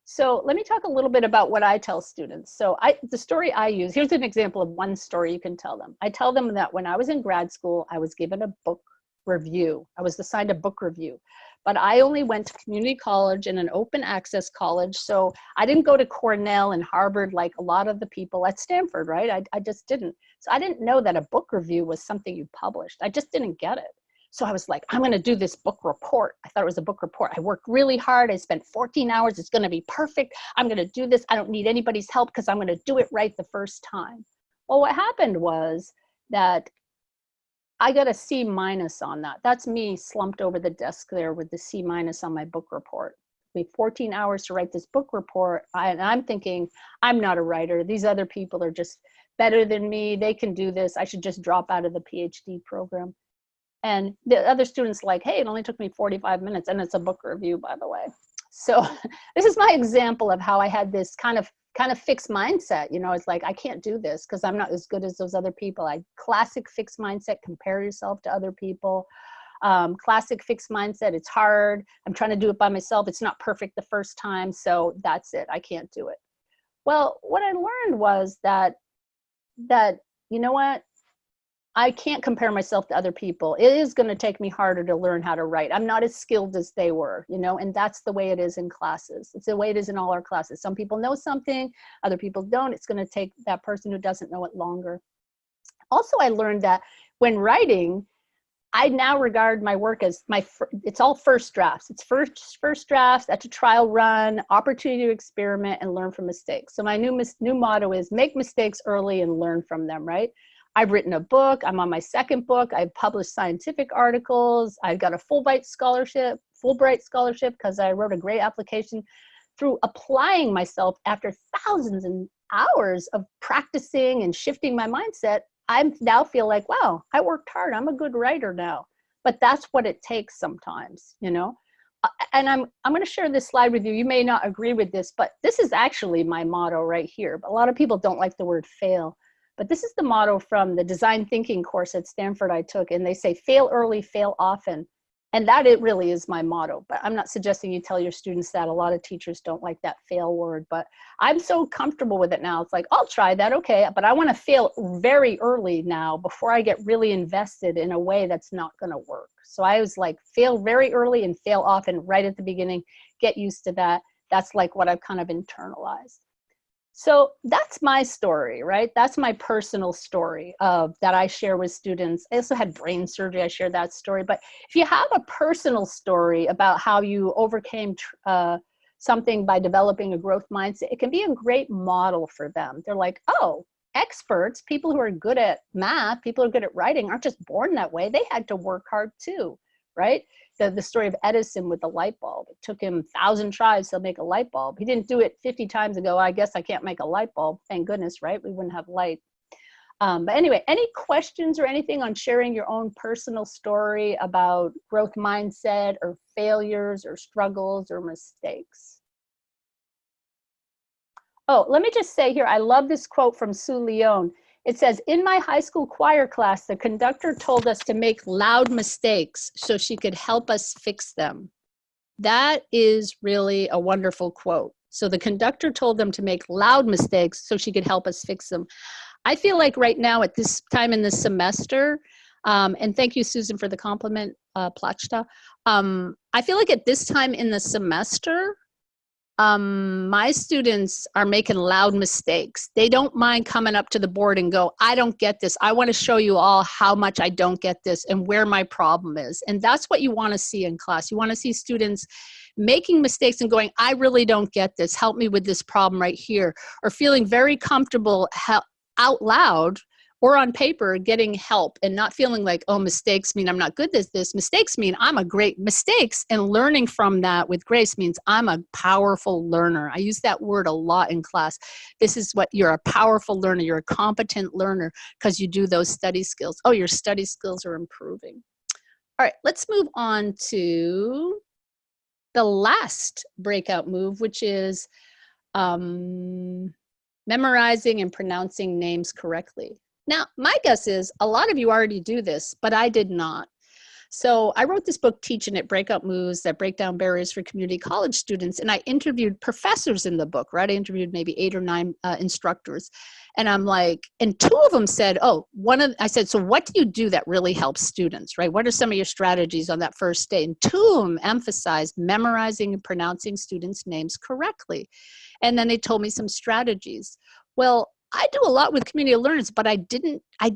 So let me talk a little bit about what I tell students. So the story I use, here's an example of one story you can tell them. I tell them that when I was in grad school, I was given a book review. I was assigned a book review, but I only went to community college and an open access college. So I didn't go to Cornell and Harvard like a lot of the people at Stanford, right? I just didn't. So I didn't know that a book review was something you published. I just didn't get it. So I was like, I'm gonna do this book report. I thought it was a book report. I worked really hard. I spent 14 hours. It's gonna be perfect. I'm gonna do this. I don't need anybody's help because I'm gonna do it right the first time. Well, what happened was that I got a C- on that. That's me slumped over the desk there with the C- on my book report. It took me 14 hours to write this book report. And I'm thinking, I'm not a writer. These other people are just better than me. They can do this. I should just drop out of the PhD program. And the other students like, hey, it only took me 45 minutes and it's a book review, by the way. So this is my example of how I had this kind of fixed mindset. You know, it's like, I can't do this because I'm not as good as those other people. Classic fixed mindset, compare yourself to other people. Classic fixed mindset, it's hard. I'm trying to do it by myself. It's not perfect the first time. So that's it. I can't do it. Well, what I learned was that you know what? I can't compare myself to other people. It is going to take me harder to learn how to write. I'm not as skilled as they were, you know, and that's the way it is in classes. It's the way it is in all our classes. Some people know something, other people don't. It's going to take that person who doesn't know it longer. Also, I learned that when writing, I now regard my work as it's all first drafts. It's first drafts, that's a trial run, opportunity to experiment and learn from mistakes. So my new motto is make mistakes early and learn from them, right? I've written a book. I'm on my second book. I've published scientific articles. I've got a Fulbright scholarship because I wrote a great application. Through applying myself after thousands and hours of practicing and shifting my mindset, I now feel like, wow, I worked hard. I'm a good writer now. But that's what it takes sometimes, you know? And I'm going to share this slide with you. You may not agree with this, but this is actually my motto right here. But a lot of people don't like the word fail. But this is the motto from the design thinking course at Stanford I took, and they say fail early, fail often. And that it really is my motto, but I'm not suggesting you tell your students that. A lot of teachers don't like that fail word, but I'm so comfortable with it now. It's like, I'll try that, okay, but I want to fail very early now before I get really invested in a way that's not gonna work. So I was like, fail very early and fail often right at the beginning, get used to that. That's like what I've kind of internalized. So that's my story, right? That's my personal story that I share with students. I also had brain surgery, I share that story. But if you have a personal story about how you overcame something by developing a growth mindset, it can be a great model for them. They're like, oh, experts, people who are good at math, people who are good at writing aren't just born that way. They had to work hard too, right? The story of Edison with the light bulb. It took him 1,000 tries to make a light bulb. He didn't do it 50 times ago. I guess I can't make a light bulb. Thank goodness, right? We wouldn't have light. But anyway, any questions or anything on sharing your own personal story about growth mindset or failures or struggles or mistakes? Oh, let me just say here, I love this quote from Sue Leon. It says, in my high school choir class, the conductor told us to make loud mistakes so she could help us fix them. That is really a wonderful quote. So the conductor told them to make loud mistakes so she could help us fix them. I feel like right now at this time in the semester, And thank you, Susan, for the compliment, Plachta. I feel like at this time in the semester, my students are making loud mistakes. They don't mind coming up to the board and go, I don't get this. I want to show you all how much I don't get this and where my problem is. And that's what you want to see in class. You want to see students making mistakes and going, I really don't get this. Help me with this problem right here. Or feeling very comfortable out loud or on paper getting help and not feeling like, oh, mistakes mean I'm not good at this. Mistakes mean I'm a great mistakes, and learning from that with grace means I'm a powerful learner. I use that word a lot in class. This is what you're a powerful learner. You're a competent learner because you do those study skills. Oh, your study skills are improving. All right, let's move on to the last breakout move, which is memorizing and pronouncing names correctly. Now, my guess is a lot of you already do this, but I did not. So I wrote this book, Teaching It, Breakout Moves that break down barriers for community college students. And I interviewed professors in the book, right? I interviewed maybe 8 or 9 instructors. And I'm like, and 2 of them said, I said, so what do you do that really helps students, right? What are some of your strategies on that first day? And 2 of them emphasized memorizing and pronouncing students' names correctly. And then they told me some strategies. Well, I do a lot with community learners, but I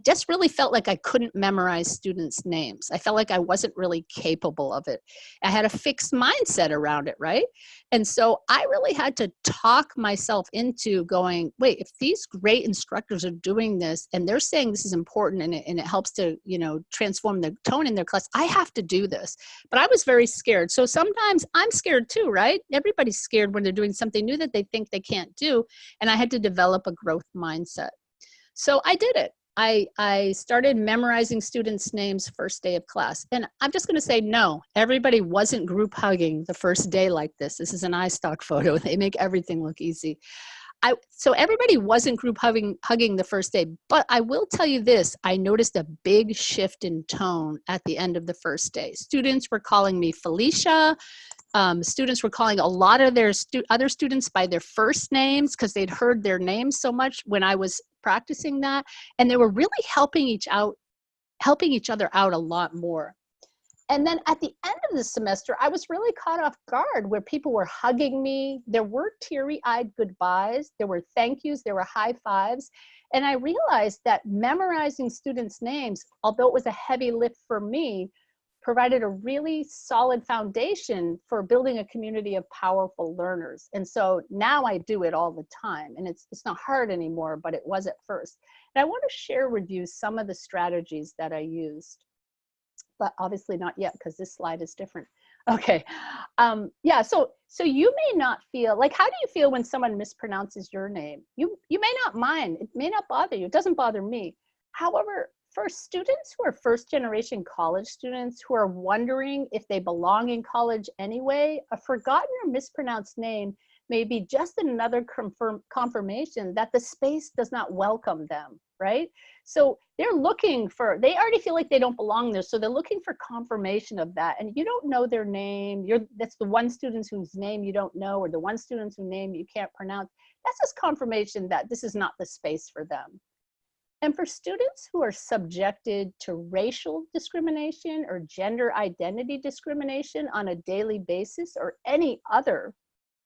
just really felt like I couldn't memorize students' names. I felt like I wasn't really capable of it. I had a fixed mindset around it, right? And so I really had to talk myself into going, wait, if these great instructors are doing this and they're saying this is important and it helps to, transform the tone in their class, I have to do this. But I was very scared. So sometimes I'm scared too, right? Everybody's scared when they're doing something new that they think they can't do. And I had to develop a growth mindset. So I did it. I started memorizing students' names first day of class. And I'm just going to say, no, everybody wasn't group hugging the first day like this. This is an iStock photo. They make everything look easy. So everybody wasn't group hugging the first day, but I will tell you this, I noticed a big shift in tone at the end of the first day. Students were calling me Felicia. Students were calling a lot of their other students by their first names because they'd heard their names so much when I was practicing that. And they were really helping each other out a lot more. And then at the end of the semester, I was really caught off guard where people were hugging me. There were teary-eyed goodbyes. There were thank yous. There were high fives. And I realized that memorizing students' names, although it was a heavy lift for me, provided a really solid foundation for building a community of powerful learners. And so now I do it all the time. And it's not hard anymore, but it was at first. And I want to share with you some of the strategies that I used. But obviously not yet because this slide is different. Okay, yeah, so you may not feel, like, how do you feel when someone mispronounces your name? You may not mind, it may not bother you, it doesn't bother me. However, for students who are first generation college students who are wondering if they belong in college anyway, a forgotten or mispronounced name may be just another confirmation that the space does not welcome them, right? So they're looking for, they already feel like they don't belong there. So they're looking for confirmation of that. And you don't know their name. That's the one student whose name you don't know, or the one student whose name you can't pronounce. That's just confirmation that this is not the space for them. And for students who are subjected to racial discrimination or gender identity discrimination on a daily basis, or any other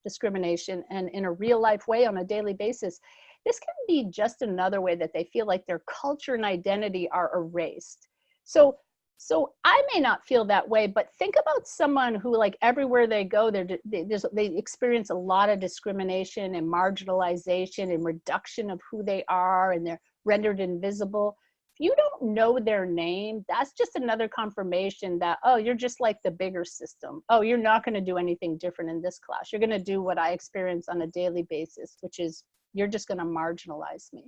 discrimination and in a real life way on a daily basis, this can be just another way that they feel like their culture and identity are erased. So I may not feel that way, but think about someone who, like, everywhere they go, they experience a lot of discrimination and marginalization and reduction of who they are, and they're rendered invisible. If you don't know their name, that's just another confirmation that, oh, you're just like the bigger system. Oh, you're not going to do anything different in this class. You're going to do what I experience on a daily basis, which is you're just going to marginalize me.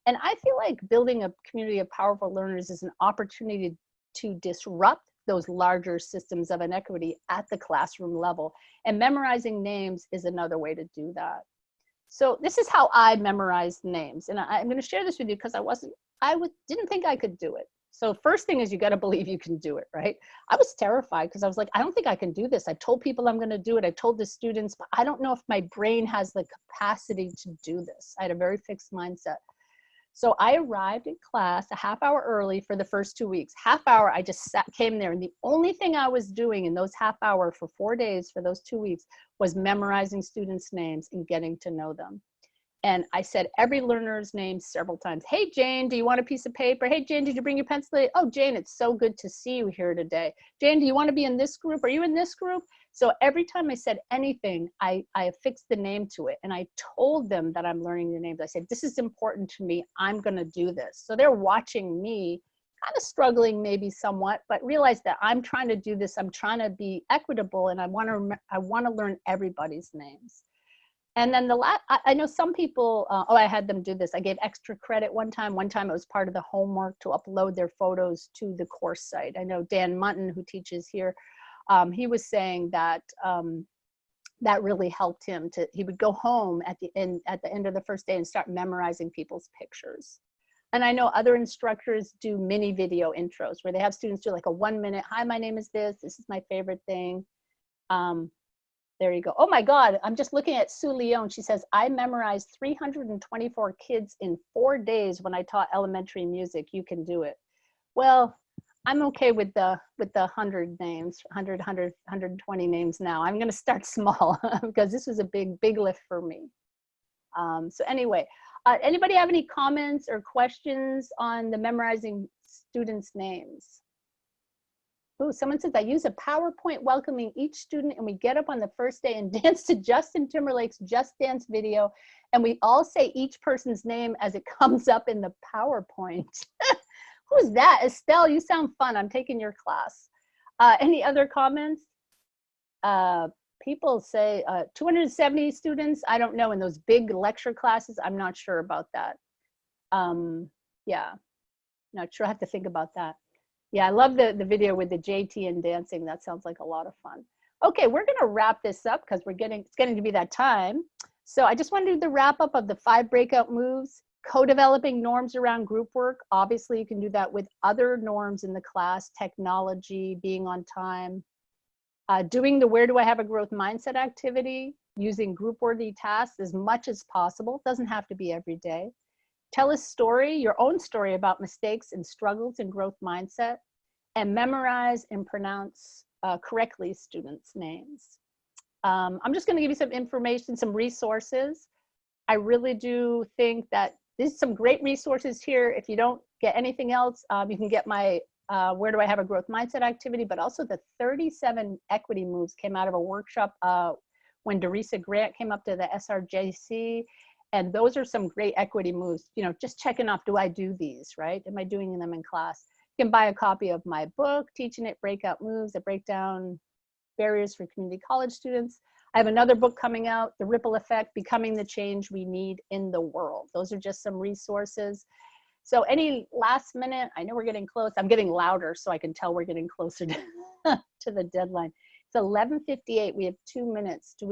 And I feel like building a community of powerful learners is an opportunity to disrupt those larger systems of inequity at the classroom level. And memorizing names is another way to do that. So this is how I memorized names. And I'm going to share this with you because didn't think I could do it. So first thing is, you got to believe you can do it, right? I was terrified because I was like, I don't think I can do this. I told people I'm going to do it. I told the students, but I don't know if my brain has the capacity to do this. I had a very fixed mindset. So I arrived in class a half hour early for the first 2 weeks. Half hour, I just came there. And the only thing I was doing in those half hour for 4 days for those 2 weeks was memorizing students' names and getting to know them. And I said every learner's name several times. Hey, Jane, do you want a piece of paper? Hey, Jane, did you bring your pencil? Oh, Jane, it's so good to see you here today. Jane, do you want to be in this group? Are you in this group? So every time I said anything, I affixed the name to it. And I told them that I'm learning the names. I said, this is important to me. I'm going to do this. So they're watching me, kind of struggling maybe somewhat, but realize that I'm trying to do this. I'm trying to be equitable, and I want to learn everybody's names. And then I know some people, I had them do this. I gave extra credit one time. One time it was part of the homework to upload their photos to the course site. I know Dan Mutton, who teaches here, he was saying that that really helped him. He would go home at the end of the first day and start memorizing people's pictures. And I know other instructors do mini video intros where they have students do like a 1 minute, hi, my name is this is my favorite thing. There you go. Oh my God, I'm just looking at Sue Leon. She says, I memorized 324 kids in 4 days when I taught elementary music. You can do it. Well, I'm okay with the 100 names, 120 names now. I'm gonna start small because this was a big lift for me. So anyway, anybody have any comments or questions on the memorizing students' names? Oh, someone says, I use a PowerPoint welcoming each student, and we get up on the first day and dance to Justin Timberlake's Just Dance video, and we all say each person's name as it comes up in the PowerPoint. Who's that? Estelle, you sound fun. I'm taking your class. Any other comments? People say 270 students. I don't know. In those big lecture classes, I'm not sure about that. Yeah, not sure. I have to think about that. Yeah, I love the video with the JT and dancing. That sounds like a lot of fun. Okay, we're gonna wrap this up because it's getting to be that time. So I just want to do the wrap up of the 5 breakout moves, co-developing norms around group work. Obviously, you can do that with other norms in the class, technology, being on time, doing the where do I have a growth mindset activity, using group-worthy tasks as much as possible. It doesn't have to be every day. Tell a story, your own story about mistakes and struggles in growth mindset, and memorize and pronounce correctly students' names. I'm just going to give you some information, some resources. I really do think that there's some great resources here. If you don't get anything else, you can get my where do I have a growth mindset activity, but also the 37 equity moves came out of a workshop when Dorisa Grant came up to the SRJC. And those are some great equity moves, you know, just checking off, do I do these, right? Am I doing them in class? You can buy a copy of my book, Teaching It Breakout Moves, that break down barriers for community college students. I have another book coming out, The Ripple Effect, Becoming the Change We Need in the World. Those are just some resources. So any last minute, I know we're getting close. I'm getting louder so I can tell we're getting closer to, to the deadline. It's 11:58, we have 2 minutes. Do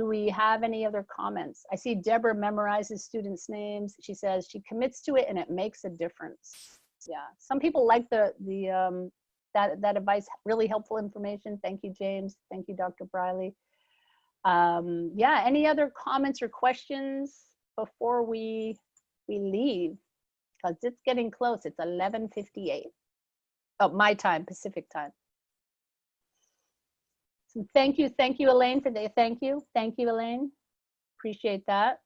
we have any other comments? I see Deborah memorizes students' names. She says she commits to it and it makes a difference. Yeah, some people like that advice, really helpful information. Thank you, James. Thank you, Dr. Briley. Yeah, any other comments or questions before we leave? Because it's getting close. It's 11:58. Oh, my time, Pacific time. So thank you, Elaine, for the thank you, Elaine. Appreciate that.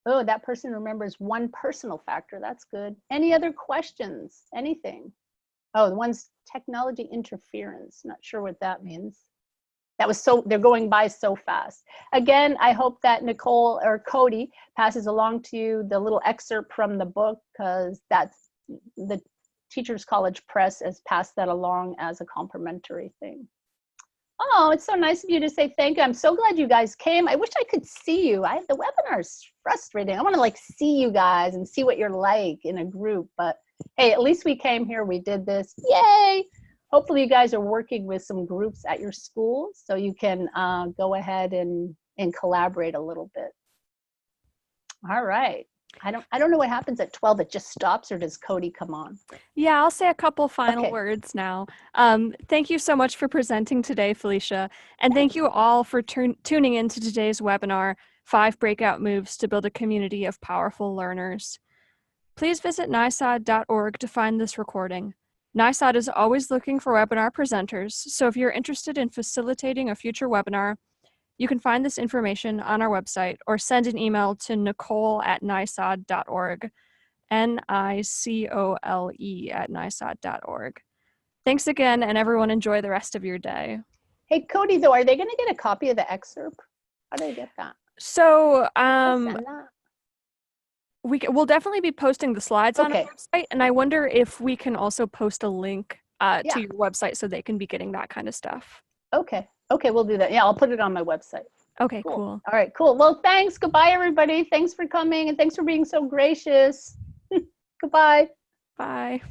Oh, that person remembers one personal factor. That's good. Any other questions? Anything? Oh, the one's technology interference. Not sure what that means. That was they're going by so fast. Again, I hope that Nicole or Cody passes along to you the little excerpt from the book, because that's the Teachers College Press has passed that along as a complimentary thing. Oh, it's so nice of you to say thank you. I'm so glad you guys came. I wish I could see you. The webinar is frustrating. I want to like see you guys and see what you're like in a group, but hey, at least we came here, we did this. Yay! Hopefully you guys are working with some groups at your school so you can go ahead and collaborate a little bit. All right. I don't know what happens at 12. It just stops, or does Cody come on? Yeah, I'll say a couple final words now. Thank you so much for presenting today, Felicia. And thank you all for tuning into today's webinar, 5 Breakout Moves to Build a Community of Powerful Learners. Please visit NISOD.org to find this recording. NISOD is always looking for webinar presenters, so if you're interested in facilitating a future webinar, you can find this information on our website or send an email to nicole@nisod.org, NICOLE@nisod.org. Thanks again, and everyone enjoy the rest of your day. Hey, Cody, though, are they going to get a copy of the excerpt? How do they get that? So, I'll send that. we'll definitely be posting the slides on our Okay. website, and I wonder if we can also post a link Yeah. to your website so they can be getting that kind of stuff. Okay. Okay, we'll do that. Yeah, I'll put it on my website. Okay, Cool. cool. All right, cool. Well, thanks. Goodbye, everybody. Thanks for coming, and thanks for being so gracious. Goodbye. Bye.